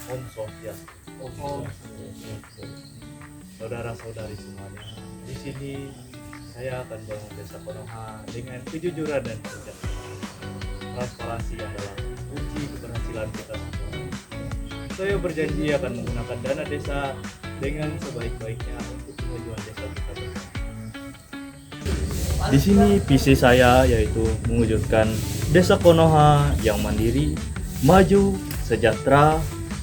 Om Swastiastu. Oh, Saudara-saudari semuanya, di sini saya akan bangun desa Konoha dengan kejujuran dan kebijaksanaan. Transparansi adalah kunci keberhasilan kita semua. Saya berjanji akan menggunakan dana desa dengan sebaik-baiknya untuk kemajuan desa kita bersama. Di sini visi saya yaitu mewujudkan desa Konoha yang mandiri, maju, sejahtera,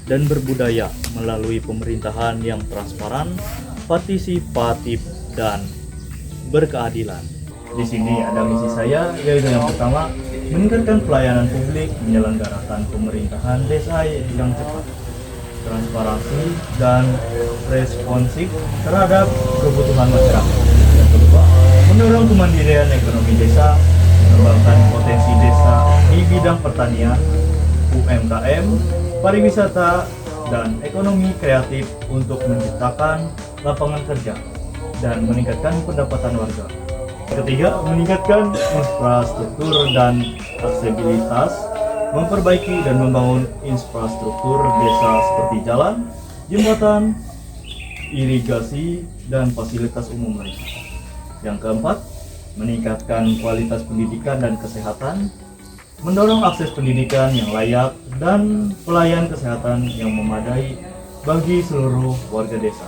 dan berbudaya melalui pemerintahan yang transparan, partisipatif, dan berkeadilan. Di sini ada misi saya, yaitu yang pertama, meningkatkan pelayanan publik, menyelenggarakan pemerintahan desa yang cepat, transparansi, dan responsif terhadap kebutuhan masyarakat. Yang kedua, mendorong kemandirian ekonomi desa, mengembangkan potensi desa di bidang pertanian, UMKM, pariwisata, dan ekonomi kreatif untuk menciptakan lapangan kerja dan meningkatkan pendapatan warga. Ketiga, meningkatkan infrastruktur dan aksesibilitas, memperbaiki dan membangun infrastruktur desa seperti jalan, jembatan, irigasi, dan fasilitas umum lainnya. Yang keempat, meningkatkan kualitas pendidikan dan kesehatan, mendorong akses pendidikan yang layak dan pelayan kesehatan yang memadai bagi seluruh warga desa.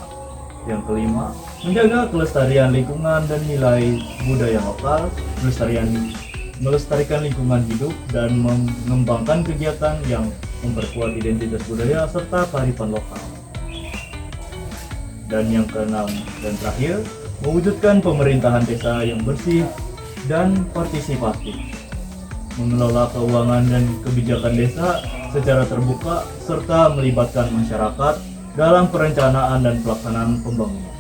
Yang kelima, menjaga kelestarian lingkungan dan nilai budaya lokal, melestarikan lingkungan hidup dan mengembangkan kegiatan yang memperkuat identitas budaya serta kearifan lokal. Dan yang keenam dan terakhir, mewujudkan pemerintahan desa yang bersih dan partisipatif, mengelola keuangan dan kebijakan desa secara terbuka serta melibatkan masyarakat dalam perencanaan dan pelaksanaan pembangunan.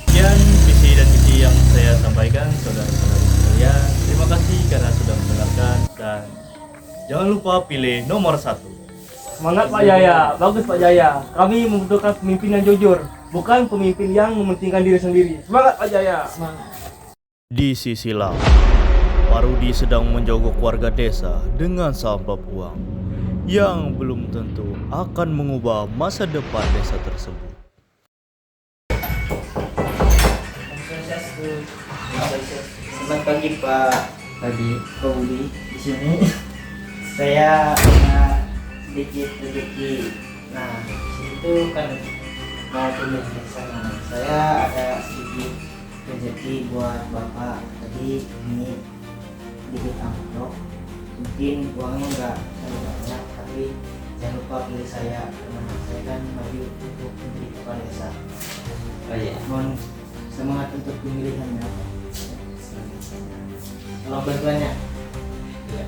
Sekian visi dan misi yang saya sampaikan, saudara-saudari sekalian. Terima kasih karena sudah mendengarkan dan jangan lupa pilih nomor 1. semangat Pak Jaya, bagus Pak Jaya. Kami membutuhkan pemimpin yang jujur, bukan pemimpin yang mementingkan diri sendiri. Semangat Pak Jaya. Di sisi lain, Parudi sedang menjogok warga desa dengan samplop uang yang belum tentu akan mengubah masa depan desa tersebut. Selamat pagi Pak Budi. Di sini saya punya sedikit rezeki. Nah, di situ kan mau pilih desa. Nah, saya ada sedikit rezeki buat Bapak. Tadi ini sedikit amplop. Mungkin uangnya nggak terlalu banyak, tapi jangan lupa pilih saya karena saya kan maju untuk menjadi kepala desa. Oh iya. Mohon semangat untuk pemilihannya. Tolong bantuannya. Iya.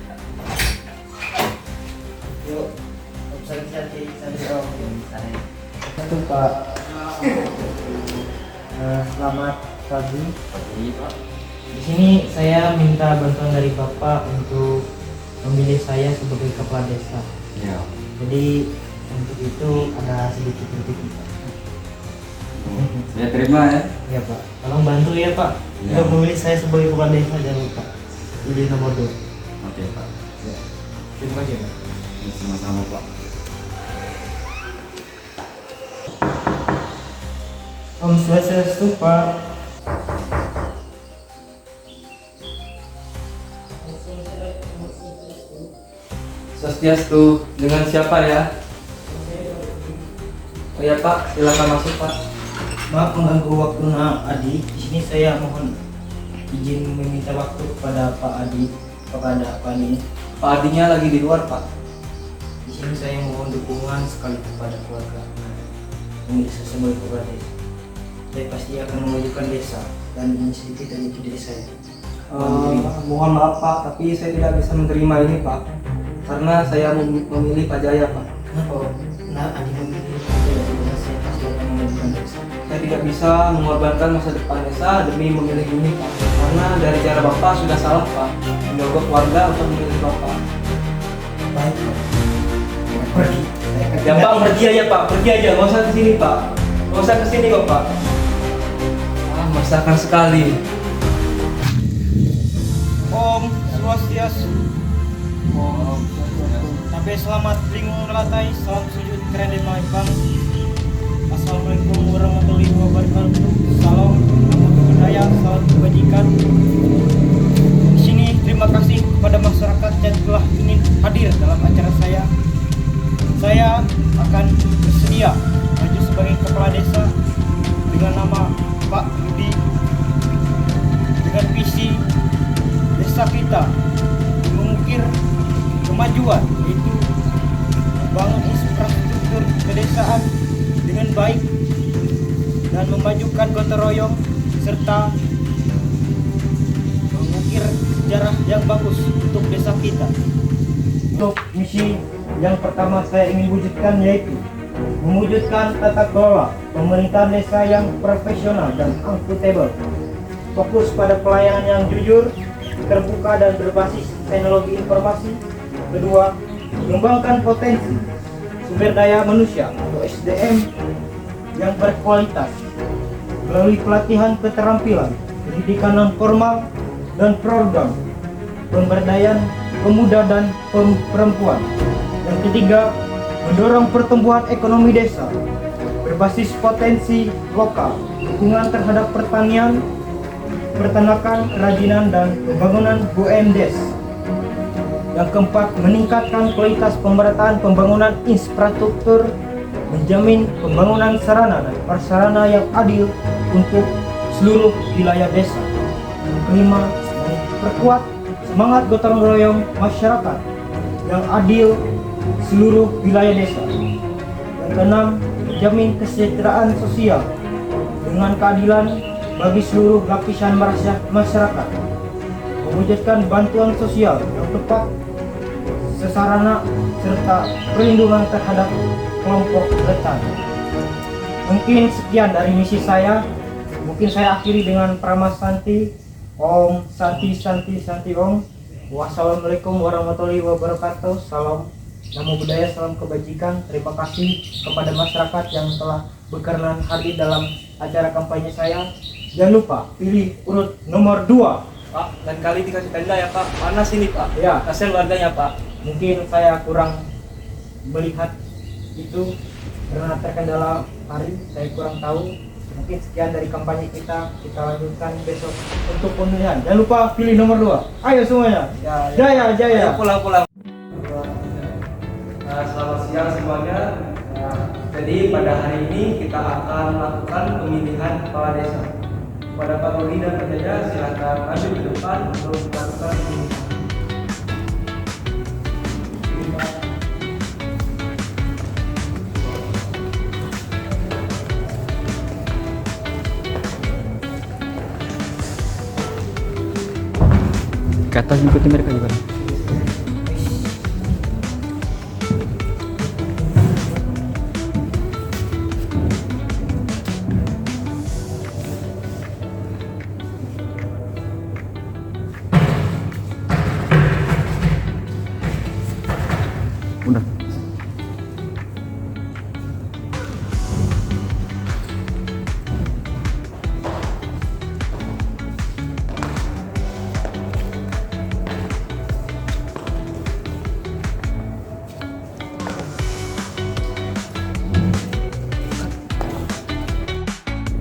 Yuk, observasi sambil om saya. Itu Pak. Selamat pagi. Pak. Di sini saya minta bantuan dari Bapak untuk memilih saya sebagai kepala desa. Ya. Jadi untuk itu ada sedikit rezeki Pak. Saya terima ya. Iya Pak. Tolong bantu ya Pak. Ya. Untuk memilih saya sebagai kepala desa jangan lupa. Pilih nomor 2. Oke Pak. Ya. Terima kasih Pak. Sama-sama Pak. Om Swastiastu Pak. Swastiastu, dengan siapa ya? Oh ya Pak, silakan masuk Pak. Maaf mengganggu waktu Adi. Di sini saya mohon izin meminta waktu kepada Pak Adi, kepada Pak Adi. Pak Adinya lagi di luar Pak. Di sini saya mohon dukungan sekali kepada keluarga memilih saya sebagai kepala desa. Saya pasti akan memajukan desa dan ini sedikit rezeki dari saya. Mohon maaf Pak, tapi saya tidak bisa menerima ini Pak. Karena saya memilih Pak Jaya Pak. Kenapa? Nah, Adi memilih Pak Jaya, saya pasti akan memajukan desa. Saya tidak bisa mengorbankan masa depan desa demi memilih ini Pak. Karena dari cara Bapak sudah salah Pak. Menyogok warga untuk memilih Bapak. Baik Pak. Pergi. Ya Pak, pergi aja Pak, pergi aja, nggak usah kesini Pak. Nggak usah kesini Bapak. Masakan sekali. Om Swastiastu. Om Swastiastu. Sampai selamat lingkungan relatai, salam sujud keren di Maipang. saya maju sebagai kepala desa dengan nama Pak Budi, dengan visi desa kita mengukir kemajuan, yaitu membangun infrastruktur pedesaan dengan baik dan memajukan gotong royong serta mengukir sejarah yang bagus untuk desa kita. Untuk misi yang pertama saya ingin wujudkan yaitu mewujudkan tata kelola pemerintahan desa yang profesional dan akuntabel, fokus pada pelayanan yang jujur, terbuka dan berbasis teknologi informasi. Kedua, mengembangkan potensi sumber daya manusia atau SDM yang berkualitas melalui pelatihan keterampilan, pendidikan non formal dan program pemberdayaan pemuda dan perempuan. Yang ketiga, mendorong pertumbuhan ekonomi desa berbasis potensi lokal, dukungan terhadap pertanian, peternakan, kerajinan, dan pembangunan BUMDes. Yang keempat, meningkatkan kualitas pemerataan pembangunan infrastruktur, menjamin pembangunan sarana dan prasarana yang adil untuk seluruh wilayah desa. Yang kelima, memperkuat semangat gotong royong masyarakat yang adil seluruh wilayah desa. Yang keenam, menjamin kesejahteraan sosial dengan keadilan bagi seluruh lapisan masyarakat, mewujudkan bantuan sosial yang tepat sesarana serta perlindungan terhadap kelompok rentan. Mungkin sekian dari misi saya. Mungkin saya akhiri dengan Pramasanti. Om Santi Santi Santi Om. Wassalamualaikum warahmatullahi wabarakatuh. Salam namo budaya, salam kebajikan. Terima kasih kepada masyarakat yang telah berkenan hadir dalam acara kampanye saya. Jangan lupa pilih urut nomor 2. Pak, dan kali dikasih tanda ya Pak. Panas ini Pak. Ya. Kasihan warganya Pak. Mungkin saya kurang melihat itu karena terkendala hari, saya kurang tahu. Mungkin sekian dari kampanye kita lanjutkan besok untuk pemilihan. Jangan lupa pilih nomor 2. Ayo semuanya. Ya, Jaya, jaya. Ayo pulang-pulang. Selamat siang semuanya. Jadi pada hari ini kita akan melakukan pemilihan kepala desa. Pada Pak Rudi dan Pak Jaja silakan maju ke depan untuk melakukan pemilihan. Ke atas ikuti mereka juga. Udah.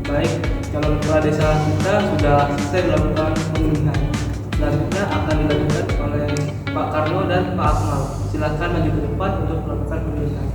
Baik, calon kepala desa kita sudah selesai melakukan pemilihan. Selanjutnya akan dilanjutkan oleh Pak Karno dan Pak Akmal. Silakan maju ke depan untuk melakukan pemilihan.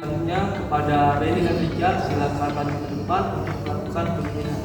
Selanjutnya kepada Reni dan Rijal silakan maju ke depan untuk melakukan pemilihan.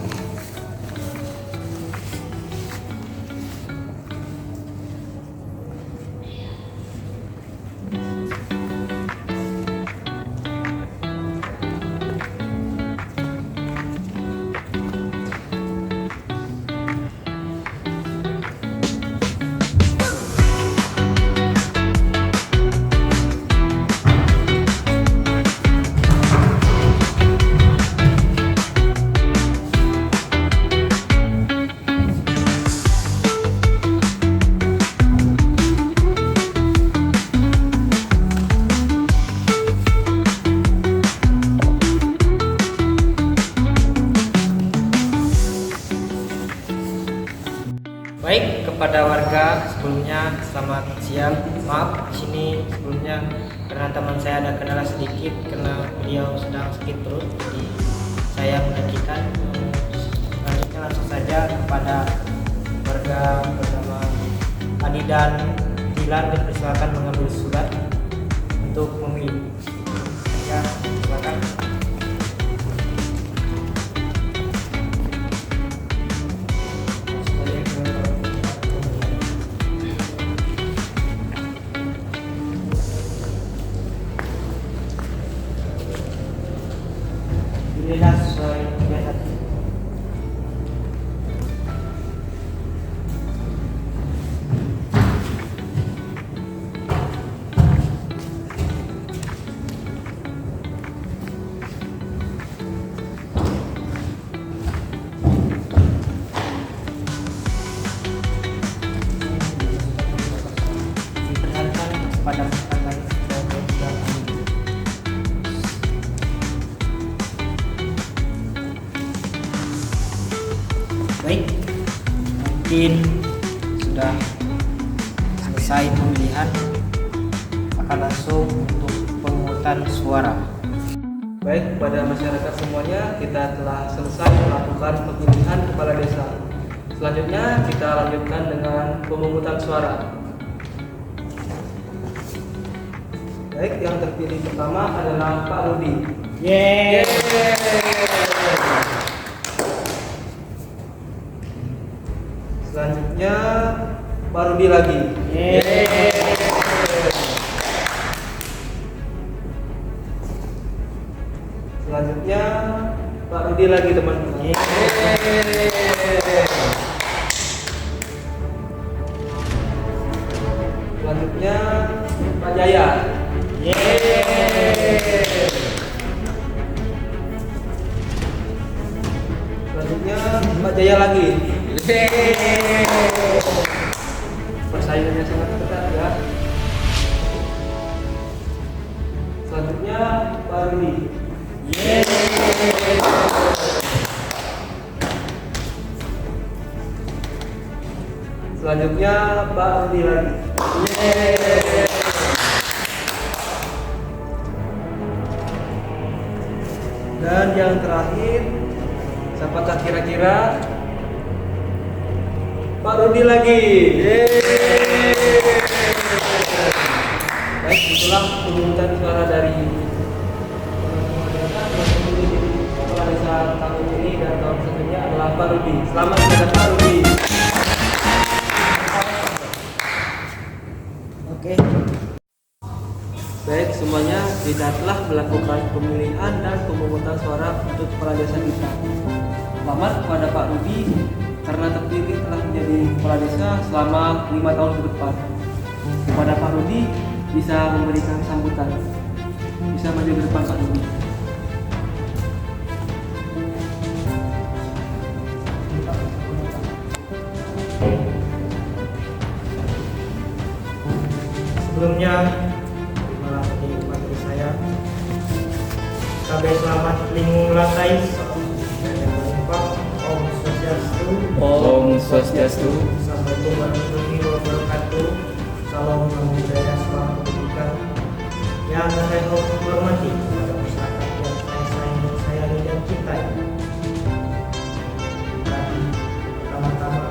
Baik, kepada warga sebelumnya selamat siang. Maaf di sini sebelumnya karena teman saya ada kendala sedikit karena beliau sedang sakit perut, jadi saya menggantikan. Selanjutnya langsung saja kepada warga bernama Adi dan Dilan dipersilakan mengambil surat untuk memilih. Ya, silakan. Pilihlah sesuai pilihan hati. Diperlihatkan kepada masyarakat dan media. Baik, mungkin sudah selesai pemilihan, akan langsung untuk pemungutan suara. Baik, kepada masyarakat semuanya, kita telah selesai melakukan pemilihan kepala desa. Selanjutnya kita lanjutkan dengan pemungutan suara. Baik, yang terpilih pertama adalah Pak Rudi. Yeay. Selanjutnya Pak Rudi lagi. Selanjutnya Pak Rudi lagi, teman-teman. Selanjutnya Pak Jaya. Selanjutnya Pak Jaya lagi. Persaingannya sangat ketat ya. Selanjutnya Pak Rudi. Selanjutnya Pak Rudi lagi. Dan yang terakhir, siapakah kira-kira? Pak Rudi lagi. Baik, itulah pemungutan suara dari kepala desa tahun ini dan tahun sebelumnya adalah Pak Rudi. Selamat kepada Pak Rudi. Oke. Baik, semuanya kita telah melakukan pemilihan dan pemungutan suara untuk kepala desa kita. Selamat kepada Pak Rudi karena terpilih telah menjadi kepala desa selama 5 tahun ke depan. Kepada Pak Rudi bisa memberikan sambutan. Bisa maju ke depan Pak Rudi. Sebelumnya, terima kasih kepada saya. Kabeh selamat lingung latai. Om Swastiastu. Om Swastiastu. Assalamualaikum warahmatullahi wabarakatuh. Salam budaya, salam pendidikan. Yang saya hormati kepada masyarakat yang saya sayangi dan cintai. Dan pertama-tama,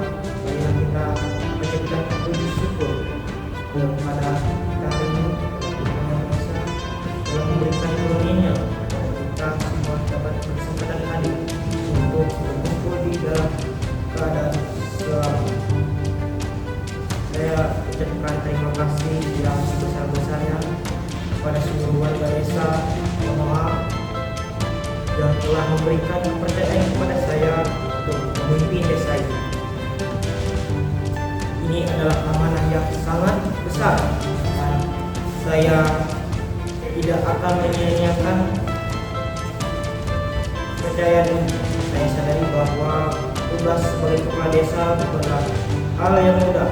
marilah kita mengucapkan puji syukur kepada kita ini yang bisa telah memberikan karunia kita semua dapat berkesempatan hadir untuk berkumpul di dalam keadaan selamat. Saya ucapkan terima kasih yang sebesar-besarnya kepada seluruh warga desa Konoha yang telah memberikan kepercayaan kepada saya untuk memimpin desa ini. Ini adalah amanah yang sangat besar dan saya tidak akan menyia-nyiakan kepercayaan ini. Saya sadari bahwa tugas sebagai kepala desa bukanlah hal yang mudah.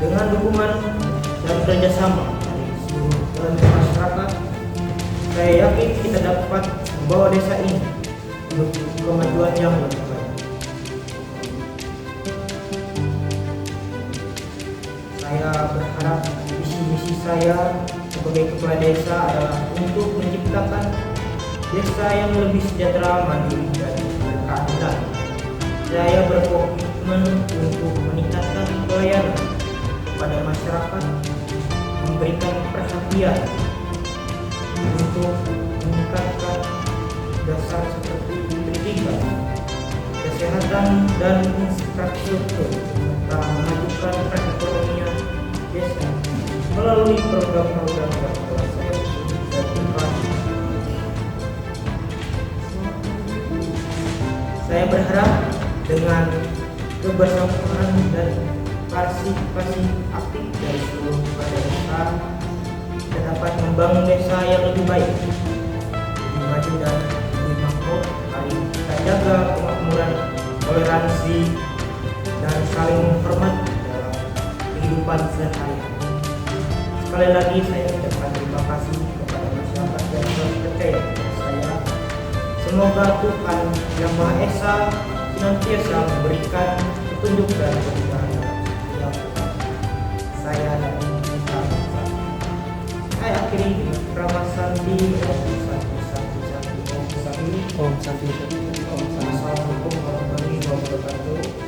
Dengan dukungan dan kerjasama dari seluruh elemen masyarakat, saya yakin kita dapat membawa desa ini menuju kemajuan yang lebih baik. Saya berharap visi misi saya sebagai kepala desa adalah untuk menciptakan desa yang lebih sejahtera, mandiri, dan berkeadilan. Saya berkomitmen untuk meningkatkan pelayanan kepada masyarakat, memberikan perhatian untuk meningkatkan dasar seperti pendidikan, kesehatan, dan infrastruktur, serta memajukan perekonomian desa melalui program-program yang telah saya inisiasikan. Saya berharap dengan kebersamaan dan partisipasi aktif dari seluruh kepala desa, kita dapat membangun desa yang lebih baik, lebih maju dan lebih makmur. Mari kita jaga kemakmuran, toleransi, dan saling menghormat dalam kehidupan sehari-hari. Sekali lagi saya ucapkan terima kasih kepada masyarakat yang telah percaya kepada saya. Semoga Tuhan Yang Maha Esa senantiasa memberikan petunjuk dan kemudahan dalam setiap saya dan kita. Saya akhiri dengan Rama Santi, Om Santi. Assalamualaikum warahmatullahi wabarakatuh.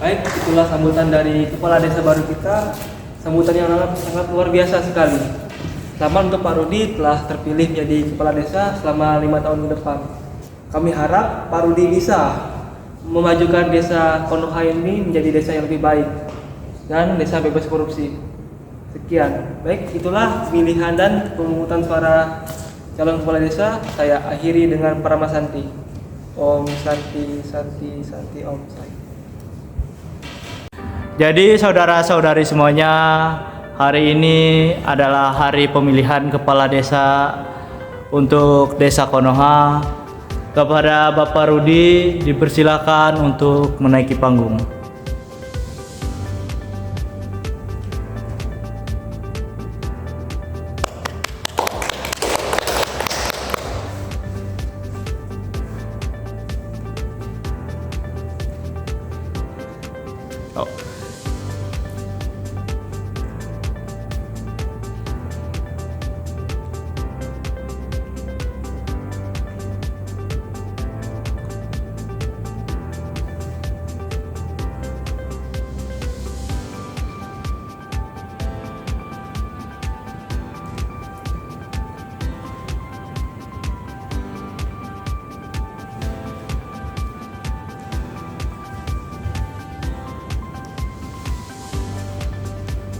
Baik, itulah sambutan dari kepala desa baru kita. Sambutan yang sangat luar biasa sekali. Selamat untuk Pak Rudi telah terpilih menjadi kepala desa selama 5 tahun ke depan. Kami harap Pak Rudi bisa memajukan desa Konoha ini menjadi desa yang lebih baik dan desa bebas korupsi. Sekian. Baik, itulah pemilihan dan pemungutan suara calon kepala desa. Saya akhiri dengan Parama Santi. Om Santi, Santi, Santi, Om Santi. Jadi saudara-saudari semuanya, hari ini adalah hari pemilihan kepala desa untuk Desa Konoha. Kepada Bapak Rudi dipersilakan untuk menaiki panggung. Oh.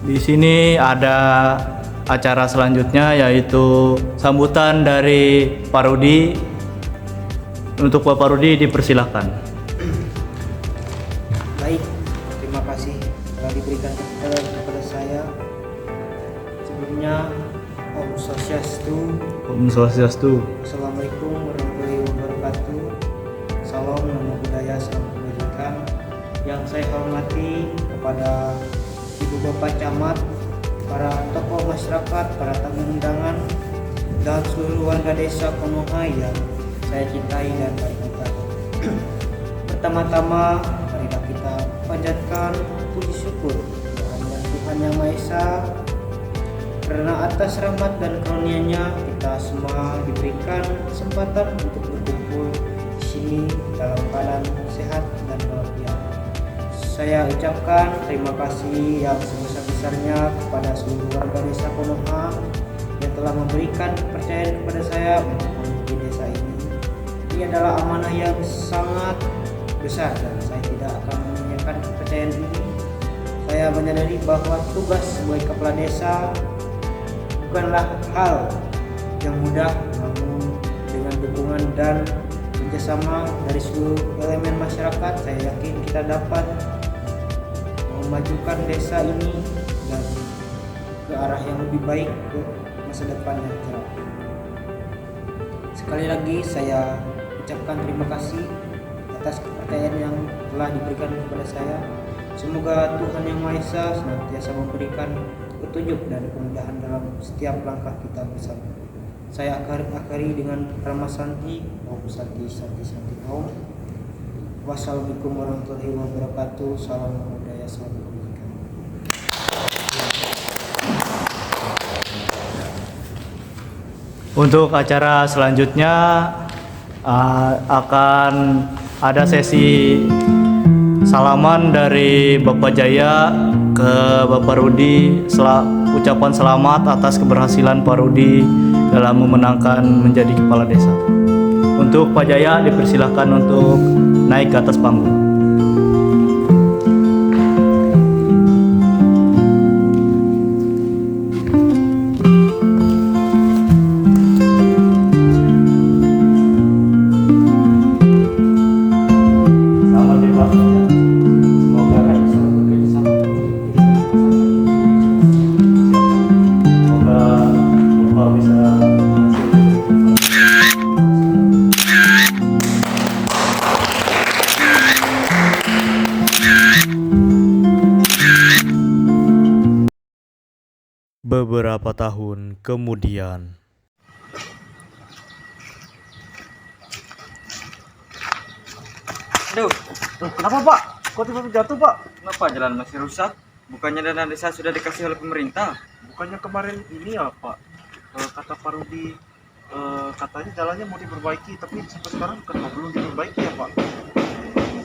Di sini ada acara selanjutnya yaitu sambutan dari Pak Rudi. Untuk Bapak Rudi dipersilakan. Baik, terima kasih telah diberikan kesempatan kepada saya. Sebelumnya, Om Swastiastu. Om Swastiastu. Assalamualaikum warahmatullahi wabarakatuh. Salam, namo buddhaya, salam kebajikan. Yang saya hormati kepada Ibu Bapak Camat, para tokoh masyarakat, para tamu undangan, dan seluruh warga desa Konoha yang saya cintai dan banggakan. Pertama-tama, marilah kita panjatkan puji syukur kehadirat Tuhan Yang Maha Esa, karena atas rahmat dan karunia-Nya kita semua diberikan kesempatan untuk berkumpul di sini dalam keadaan sehat dan walafiat. Saya ucapkan terima kasih yang sebesar-besarnya kepada seluruh warga desa Konoha yang telah memberikan kepercayaan kepada saya untuk memimpin desa ini. Ini adalah amanah yang sangat besar dan saya tidak akan menyanyiakan kepercayaan ini. Saya menyadari bahwa tugas sebagai kepala desa bukanlah hal yang mudah, namun dengan dukungan dan kerjasama dari seluruh elemen masyarakat, saya yakin kita dapat memajukan desa ini dan ke arah yang lebih baik ke masa depan yang cerah. Sekali lagi saya ucapkan terima kasih atas kepercayaan yang telah diberikan kepada saya. Semoga Tuhan Yang Maha Esa senantiasa memberikan petunjuk dan kemudahan dalam setiap langkah kita bersama. Saya akhiri dengan Rama Santi, Om Santi Santi Santi Om. Wassalamualaikum warahmatullahi wabarakatuh. Salam budaya, salam kebajikan. Untuk acara selanjutnya akan ada sesi salaman dari Bapak Jaya ke Bapak Rudi, ucapan selamat atas keberhasilan Pak Rudi dalam memenangkan menjadi kepala desa. Untuk Pak Jaya dipersilahkan untuk naik ke atas panggung. Selamat ya Pak. Semoga akan bisa bekerja sama. Semoga Bapak bisa beberapa tahun kemudian. Aduh, kenapa Pak? Kok tiba-tiba jatuh Pak? Kenapa jalan masih rusak? Bukannya dana desa sudah dikasih oleh pemerintah? Bukannya kemarin ini ya Pak, kata Pak Rudi, katanya jalannya mau diperbaiki, tapi sampai sekarang kenapa belum diperbaiki ya Pak?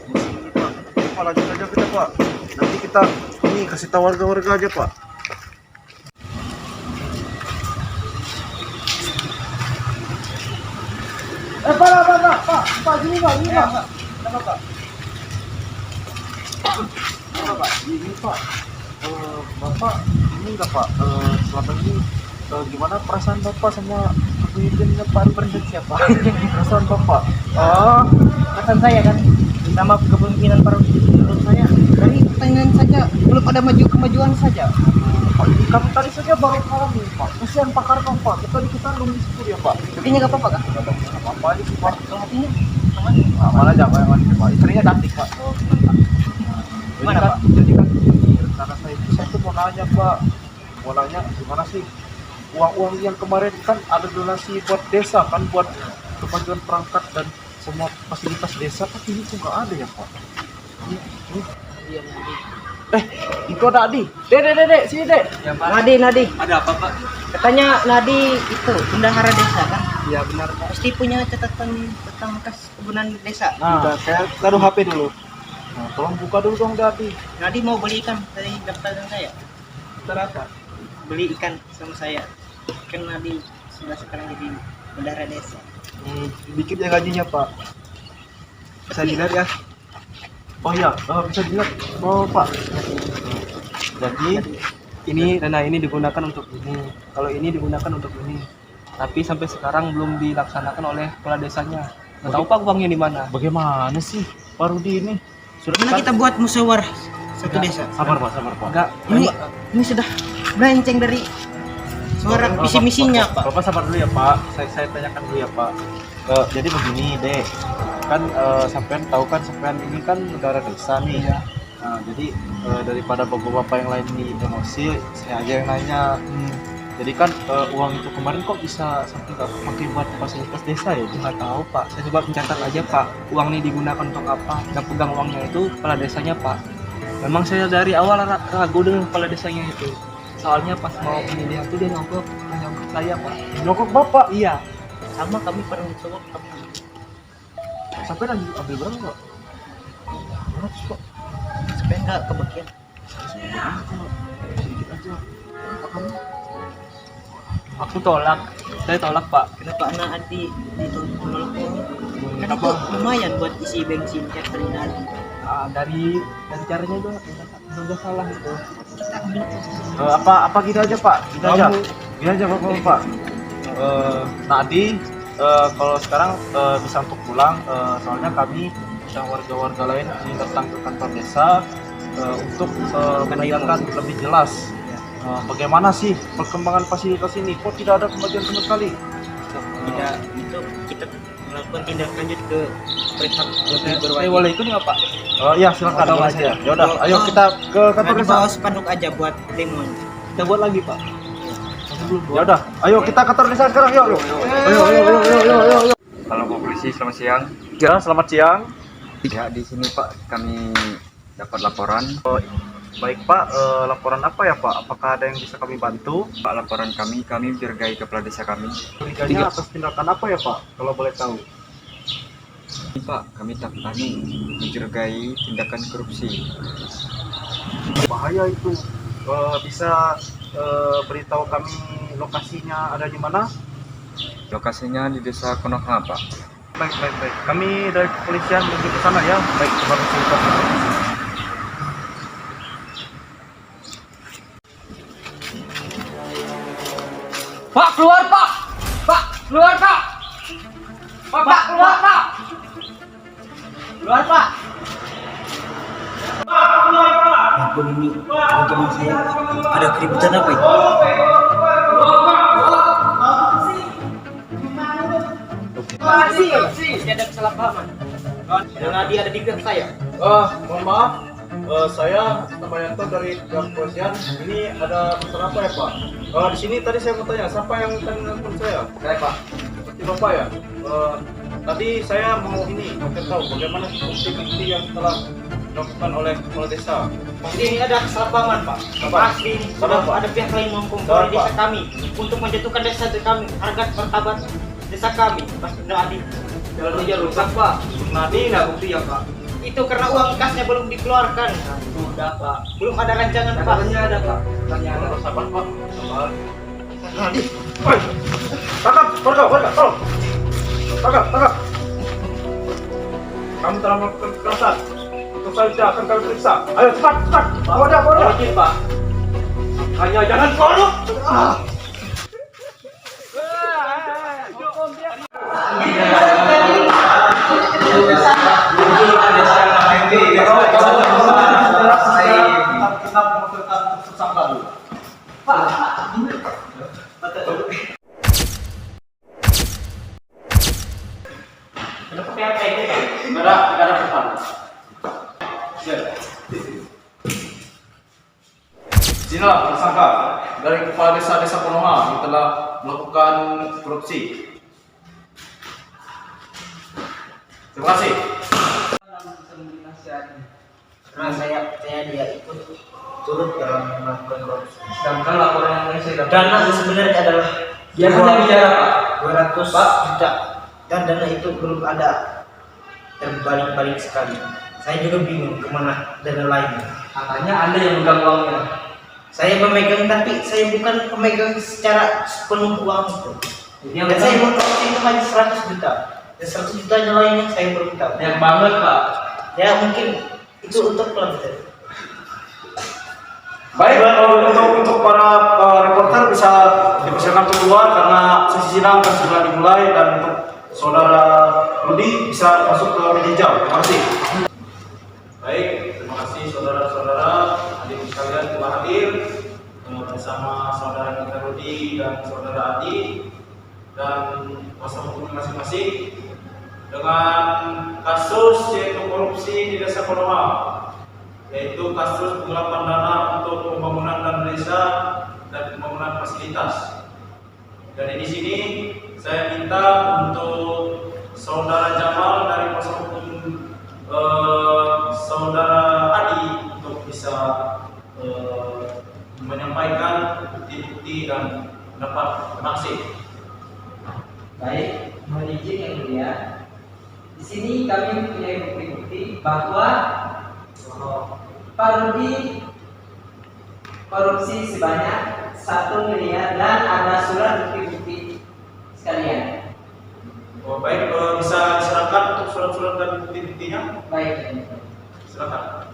Masih ini Pak, Pak lanjut aja kita Pak. Nanti kita ini kasih tahu warga-warga aja Pak. Pak, gini Pak, gini Pak. Kenapa Pak? Kenapa Pak? Ini Pak, Bapak ini enggak Pak, selama ini gimana perasaan Bapak sama kepemimpinannya Pak Rudi siapa? Perasaan Bapak? Perasaan saya kan sama kepemimpinan Pak Rudi, menurut saya dari pertanyaan saja belum ada kemajuan saja. Pak, ini kami tadi saja baru kalah nih Pak. Kasihan Pak Karkam Pak, tadi kita belum disebut ya Pak. Begini nggak apa-apa kan? Nggak apa-apa aja sih Pak. Kalau hatinya Mana aja Pak, Pak. Istrinya cantik Pak. Gimana, Pak? Jadi kan rencana saya tuh mau nanya Pak, mau nanya gimana sih uang-uang yang kemarin kan ada donasi buat desa kan, buat kemajuan perangkat dan semua fasilitas desa, tapi ini tuh nggak ada ya Pak. Itu ada Adi. Dek, sini Dek. Ya Pak. Nadi. Ada apa Pak? Katanya Nadi itu bendahara desa kan? Iya benar Pak. Pasti punya catatan tentang kas kebunan desa. Nah, saya taruh HP dulu. Nah, tolong buka dulu dong Adi. Nadi mau beli ikan dari daftaran saya. Terasa. Beli ikan sama saya. Kan Nadi sudah sekarang jadi bendahara desa. Dikit ya gajinya Pak. Bisa dilihat ya. Oh iya, bisa dilihat. Oh Pak. Jadi ini dana ini digunakan untuk ini. Kalau ini digunakan untuk ini. Tapi sampai sekarang belum dilaksanakan oleh kepala desanya. Nggak tahu Pak uangnya di mana. Bagaimana sih Pak Rudi ini? Gimana kita buat musyawarah satu desa? Sabar Pak. Enggak. Ini sudah melenceng dari suara visi misinya Pak. Bapak sabar dulu ya Pak. Saya tanyakan dulu ya Pak. Jadi begini Dek, kan sampean tahu kan sampean ini kan negara desa nih ya. Nah, jadi daripada bapak-bapak yang lain ini emosi, saya aja yang nanya. Jadi kan uang itu kemarin kok bisa sampai nggak pakai buat fasilitas desa ya? Nggak tahu Pak. Saya coba mencatat aja Pak. Uang ini digunakan untuk apa? Yang pegang uangnya itu kepala desanya Pak. Memang saya dari awal ragu dengan kepala desanya itu. Soalnya pas mau pemilihan itu dia nyogok saya Pak. Nyogok Bapak? Iya. Sama kami pernah mencoba kamu. Sampai lagi ambil berapa Pak? 100 Pak. Supaya nggak kebagian. Sedikit aja. Aku tolak. Saya tolak Pak. Kenapa anak Adi ditolak ini? Kan Kenapa? itu lumayan buat isi bensin tiap hari Adi. Dari caranya itu nggak salah itu. Kita ambil Apa gitu aja Pak? Gini aja Pak. Nadi kalau sekarang bisa untuk pulang, soalnya kami dan warga-warga lain ini datang ke kantor desa untuk menanyakan lebih jelas bagaimana sih perkembangan fasilitas ini, kok tidak ada kemajuan sama sekali. tidak itu kita melakukan tindak lanjut ke pihak lebih Saya berwajib. boleh ikut nggak Pak? Oh iya silakan. Bawa Boleh aja. saja. Ya udah, ayo kita ke kantor Nanti desa. bawa spanduk aja buat demo. Kita buat lagi Pak. Ya udah, ayo kita kantor desa sekarang. Yuk, yuk. Ayo. Halo Pak Polisi, selamat siang. Ya, selamat siang. Ya, di sini Pak kami dapat laporan. Oh, baik Pak, laporan apa ya Pak? Apakah ada yang bisa kami bantu? Pak, laporan kami mencurigai kepala desa kami. Curiganya atas tindakan apa ya Pak? Kalau boleh tahu. Ini, Pak, kami mencurigai tindakan korupsi. Bahaya itu. Bisa beritahu kami lokasinya ada di mana? Lokasinya di desa Konoha, Pak. Baik. Kami dari kepolisian menuju ke sana ya. Baik, terima kasih Pak. Pak, keluar Pak! Pak, keluar Pak! Pak, keluar Pak! Keluar Pak. Ampun ini, teman saya ada keributan apa ini? Masih ada kesalahpahaman. Karena dia ada di pihak saya. Mohon maaf, saya Tabayanto dari pihak kepolisian. Ini ada masalah apa ya Pak? Di sini tadi saya mau tanya, siapa yang tadi nelfon saya? Saya Pak. Seperti Bapak ya? Tadi saya mau tahu bagaimana bukti-bukti yang telah dilakukan oleh kepala desa. Ini ada kesalahpahaman Pak. Pasti ada pihak lain mempengaruhi desa kami untuk menjatuhkan desa kami harga martabat desa kami. Pasti tidak adil. Jalannya rusak Pak. Nanti nggak bukti ya Pak. Itu karena uang kasnya belum dikeluarkan. Sudah Pak. Belum ada rancangan Pak. Katanya ada Pak. Katanya ada. Sabar Pak, sabar. Oi, tangkap, warga, tolong. Tangkap. Kamu telah melakukan kekerasan. Untuk saja akan kami periksa. Ayo cepat. Bawa dia. Izin Pak. Hanya jangan korup. Sinilah tersangka dari kepala desa Konoha yang telah melakukan korupsi. Terima kasih. Karena saya dia ikut turut dalam melakukan korupsi. Sedangkan laporan yang saya dapat. Dana sebenarnya adalah Dia hanya bicara Pak. 200 juta. Dan dana itu belum ada terbalik-balik sekali. Saya juga bingung kemana dana lainnya. Katanya Anda yang megang uangnya. Saya memegang tapi saya bukan pemegang secara sepenuh uang itu. Jadi Dan saya mengkorupsi itu hanya 100 juta. Dan 100 jutanya lainnya saya belum tahu. banyak banget Pak. Ya mungkin itu untuk pelanggan. Baik, untuk para reporter bisa dipersilakan untuk keluar karena sesi sidang akan segera dimulai, dan untuk saudara Rudi bisa masuk ke meja hijau. Terima kasih. Baik, terima kasih saudara-saudara adik sekalian telah hadir bersama saudara kita Rudi dan saudara Adi dan kuasa hukum masing-masing dengan kasus yaitu korupsi di Desa Konoha, yaitu kasus penggelapan dana untuk pembangunan dana desa dan pembangunan fasilitas. Dan di sini saya minta untuk saudara Jamal dari kuasa hukum saudara Adi untuk bisa menyampaikan bukti-bukti dan pendapat. Terima kasih. Baik, mohon izin yang mulia. Di sini kami mempunyai bukti-bukti bahwa Pak Rudi korupsi sebanyak 1 miliar dan ada surat bukti-bukti sekalian. Oh, baik, bisa diserahkan untuk surat-surat dan bukti-buktinya. Baik. Silakan.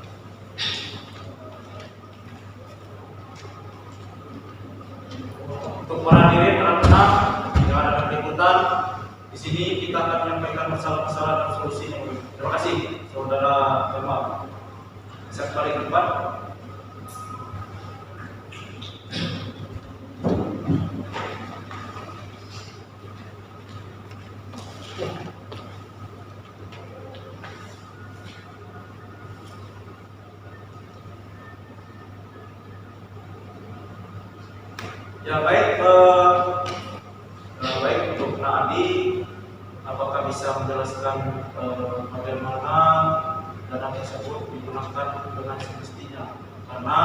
Untuk para hadirin, para penonton, jangan ada keributan. Di sini kita akan menyampaikan masalah-masalah dan solusinya. Terima kasih, saudara Jamal. Bisa kembali ke depan. Ya baik, baik untuk Adi, apakah bisa menjelaskan bagaimana dana tersebut digunakan dengan semestinya? Karena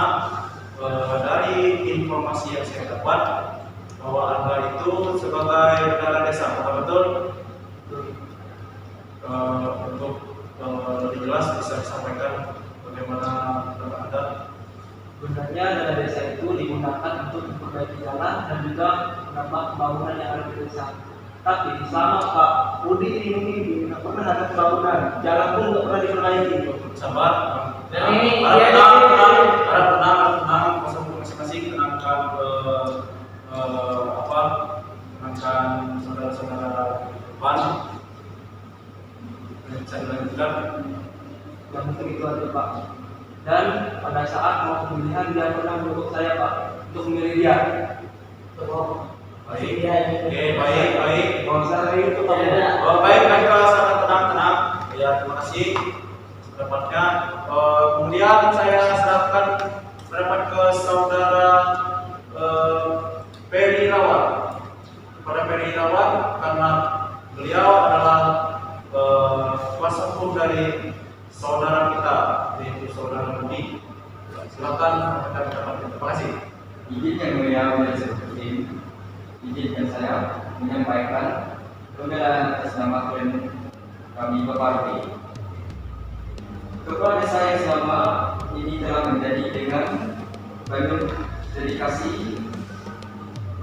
dari informasi yang saya dapat bahwa Anda itu sebagai bendahara desa, apakah betul? Untuk lebih jelas bisa disampaikan bagaimana dana Anda? Sebenarnya dana desa itu digunakan untuk memperbaiki jalan dan juga menambah pembangunan yang ada di desa. Tapi selama Pak Budi ini tidak pernah ada pembangunan, jalan pun tidak pernah diperbaiki. Sabar. Dan ini tenang, masing-masing tenangkan tenangkan saudara-saudara di depan. Bisa dilanjutkan. Yang mungkin itu aja Pak. Dan pada saat mau pemilihan dia pernah mendukung saya Pak untuk memilih dia. Baik, oke, baik. Kalau saya itu Pak. Baik, sangat tenang. Ya, terima kasih pendapatnya. Kemudian saya serahkan pendapat ke saudara Peri Irawan. Kepada Peri Irawan karena beliau adalah kuasa hukum dari saudara kita, yaitu saudara Budi. Silakan sampaikan pendapatnya. Terima kasih. Izin yang mulia majelis hakim, izinkan saya menyampaikan pembelaan atas nama klien kami Bapak Rudi. Kepada saya selama ini telah menjadi dengan banyak dedikasi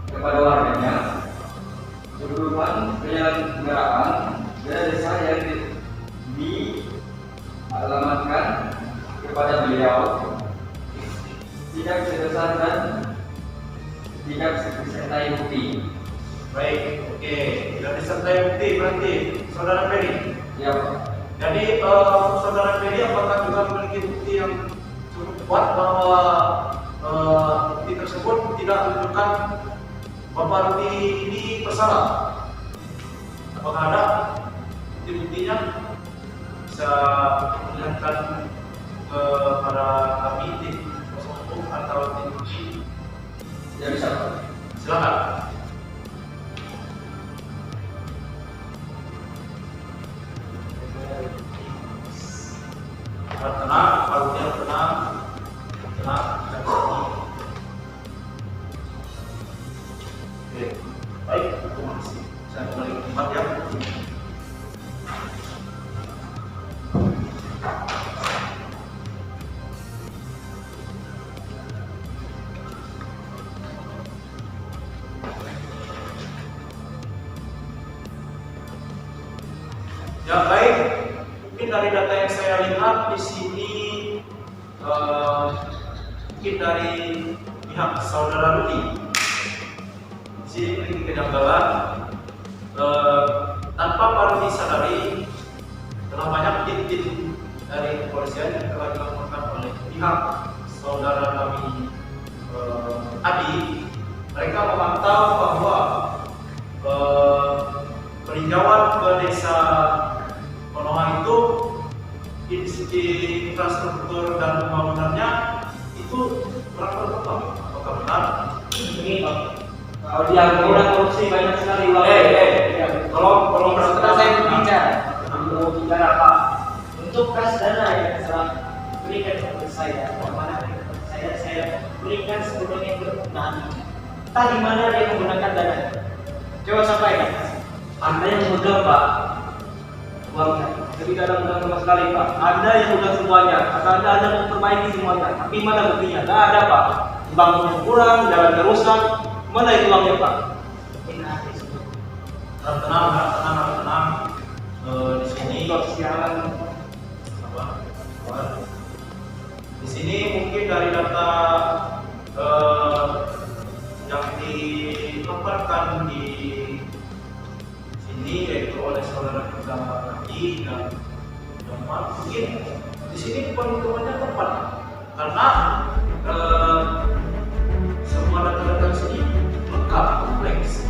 kepada warganya, berupa penyelenggaraan desa yang dialamatkan kepada beliau tidak sebesar dan tidak disertai bukti. Baik, oke. Tidak disertai bukti berarti saudara Peri. Ya, Pak. Jadi saudara Peri apakah juga memiliki bukti yang cukup kuat bahwa bukti tersebut tidak menunjukkan Bapak Rudi ini bersalah? Apakah ada bukti-buktinya? Bisa diperlihatkan kepada kami tim kuasa hukum atau tim bukti? Ya bisa, Pak. Silakan. Tenang, kalau dia tenang, dan sedih. Oke, baik, terima kasih. Saya kembali ke tempat ya. Ya baik, mungkin dari data yang saya lihat di sini mungkin dari pihak saudara Rudi di sini memiliki kejanggalan tanpa Pak Rudi sadari telah banyak tim dari kepolisian yang telah dilaporkan oleh pihak saudara kami Adi. Mereka memantau bahwa peninjauan ke desa Konoha itu di segi infrastruktur dan pembangunannya itu kurang berkembang. Apakah benar? Ini Pak. Kalau dia kurang korupsi banyak sekali Pak. Tolong Setelah saya berbicara, mau bicara Pak. Untuk kas dana yang telah berikan kepada saya, mana saya berikan sebelumnya ke Nani. Entah di mana dia menggunakan dana. Coba sampaikan. Anda yang memegang Pak uangnya, jadi tidak ada mudah sama sekali Pak. Anda yang udah semuanya, kata Anda mau perbaiki semuanya, tapi mana buktinya? Tidak ada Pak. Bangunan kurang, jalan rusak, mana itu uangnya Pak? Tenang. Di sini Sialan. di sini mungkin dari data yang dilaporkan di sini yaitu oleh saudara kita Adi dan mungkin di sini perhitungannya tepat karena semua data-data di sini lengkap kompleks.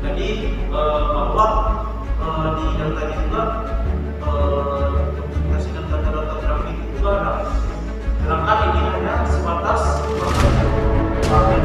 Jadi bahwa di datanya juga dokumentasi dan data-data grafik juga ada. Sedangkan ini hanya sebatas bahkan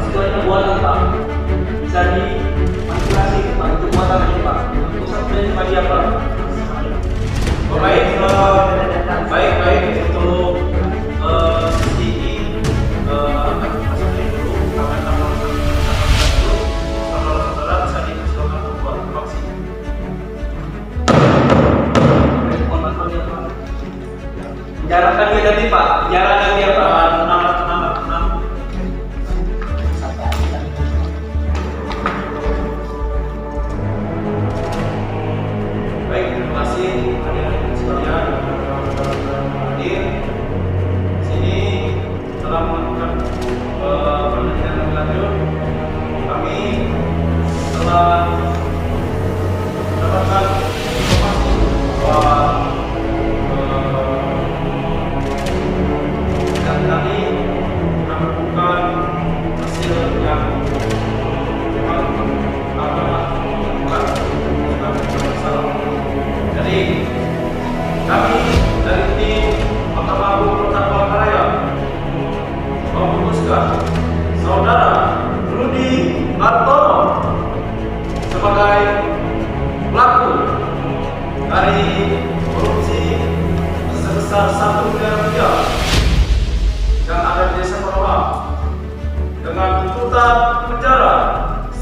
penjara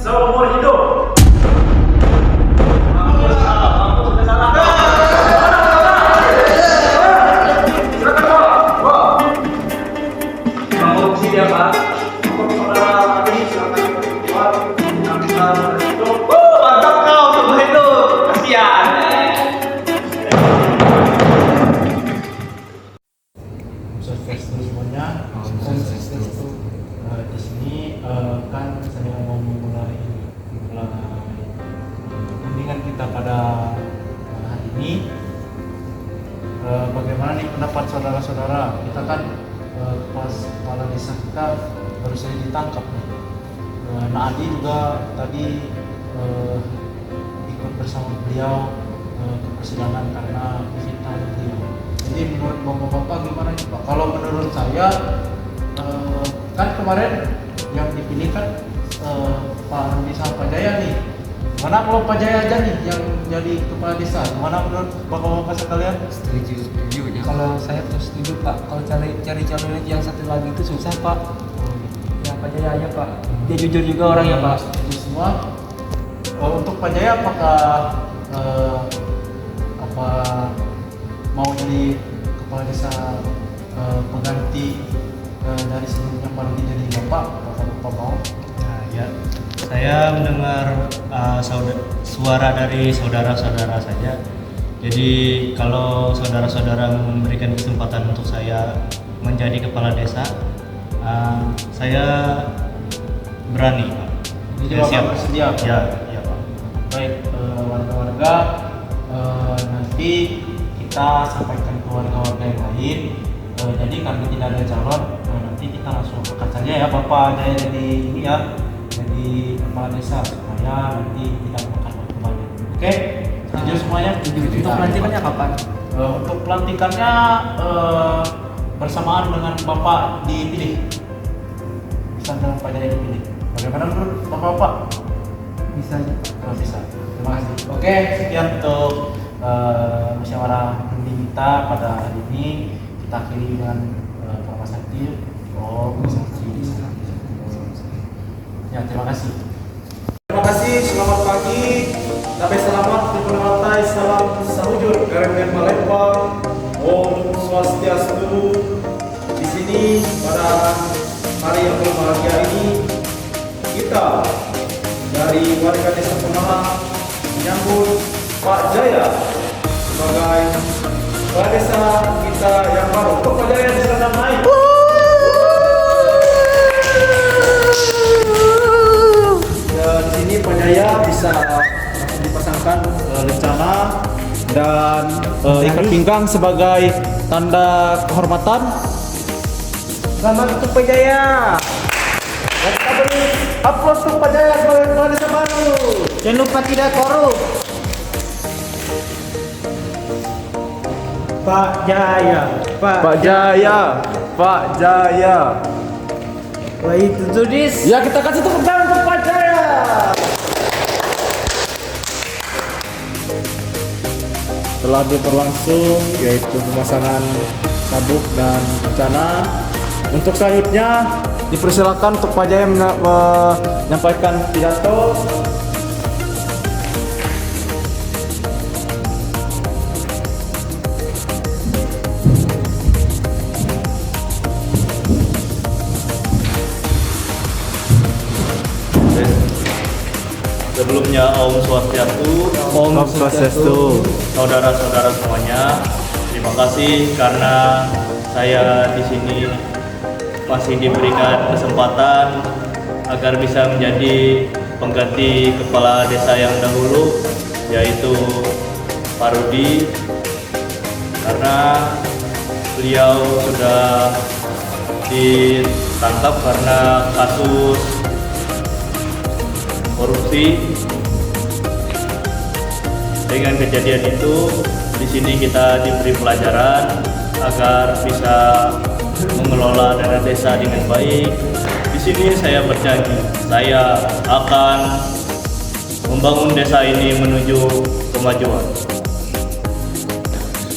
seumur hidup. Silakan Pak. Wah. Korupsi dia Pak. Untuk saudara tadi silakan keluar yang bisa hidup. Mantap kau untuk hidup. Kasihan. Sukses semuanya. Di sini kan saya mau memulai perundingan kita pada hari ini. Bagaimana nih pendapat saudara-saudara? Kita kan pas kepala desa kita baru saja ditangkap nih. Nah Adi juga tadi ikut bersama beliau ke persidangan karena fitnah beliau. Jadi menurut bapak-bapak gimana nih Pak? Kalau menurut saya kan kemarin yang dipilih kan Pak Rudi sama Pak Jaya nih. Mana kalau Pak Jaya aja nih yang jadi kepala desa? Mana menurut bapak-bapak sekalian? Setuju ya. Kalau saya tuh setuju Pak. Kalau cari calon yang satu lagi itu susah Pak. Ya Pak Jaya aja Pak. Dia jujur juga orangnya Pak. Setuju semua. Untuk Pak Jaya apakah apa mau jadi kepala desa pengganti dari sebelumnya Pak Rudi jadi bapak mau? Nah, ya, saya mendengar suara dari saudara-saudara saja. Jadi kalau saudara-saudara memberikan kesempatan untuk saya menjadi kepala desa, saya berani, Pak. Jadi Saya bapak bersedia? Pak? Ya, Pak. Baik, warga-warga, nanti kita sampaikan ke warga-warga yang lain. Jadi kami tidak ada calon, nanti kita langsung angkat saja ya Bapak Jaya jadi ini ya, jadi kepala desa supaya nanti tidak makan waktu banyak. Oke, setuju semuanya? Untuk pelantikannya kapan? Untuk pelantikannya bersamaan dengan Bapak dipilih, bisa dengan Pak Jaya dipilih. Bagaimana menurut Bapak-bapak? Bisa aja. Oh, bisa. Terima kasih. Oke, sekian untuk musyawarah penting kita pada hari ini. Kita akhiri dengan Pak Sakti. Ya, terima kasih. Terima kasih, selamat pagi. Sampai selamat di Penamatai, salam sahujur Gareng Palembang. Om Swastiastu. Di sini pada hari yang berbahagia ini kita dari warga Desa Konoha menyambut Pak Jaya sebagai kepala desa kita yang baru. Untuk Pak Jaya silakan naik. Dan di sini Pak Jaya bisa dipasangkan lencana dan ikat pinggang sebagai tanda kehormatan. Selamat untuk Pak Jaya. Dan kita beri aplaus untuk Pak Jaya sebagai kepala desa baru. Jangan lupa tidak korup. Pak Jaya, Pak Jaya, Pak Jaya. Wah itu tuh dis. Ya, kita kasih tepuk tangan untuk Pak Jaya. Telah berlangsung yaitu pemasangan sabuk dan bencana. Untuk selanjutnya dipersilakan untuk Pak Jaya menyampaikan pidato. Sebelumnya Om Swastiastu, Om Swastiastu. saudara-saudara semuanya, terima kasih karena saya di sini masih diberikan kesempatan agar bisa menjadi pengganti kepala desa yang dahulu, yaitu Pak Rudi, karena beliau sudah ditangkap karena kasus korupsi. Dengan kejadian itu, di sini kita diberi pelajaran agar bisa mengelola dana desa dengan baik. Di sini saya berjanji, saya akan membangun desa ini menuju kemajuan.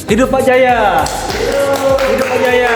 Hidup Pak Jaya. Hidup Pak Jaya.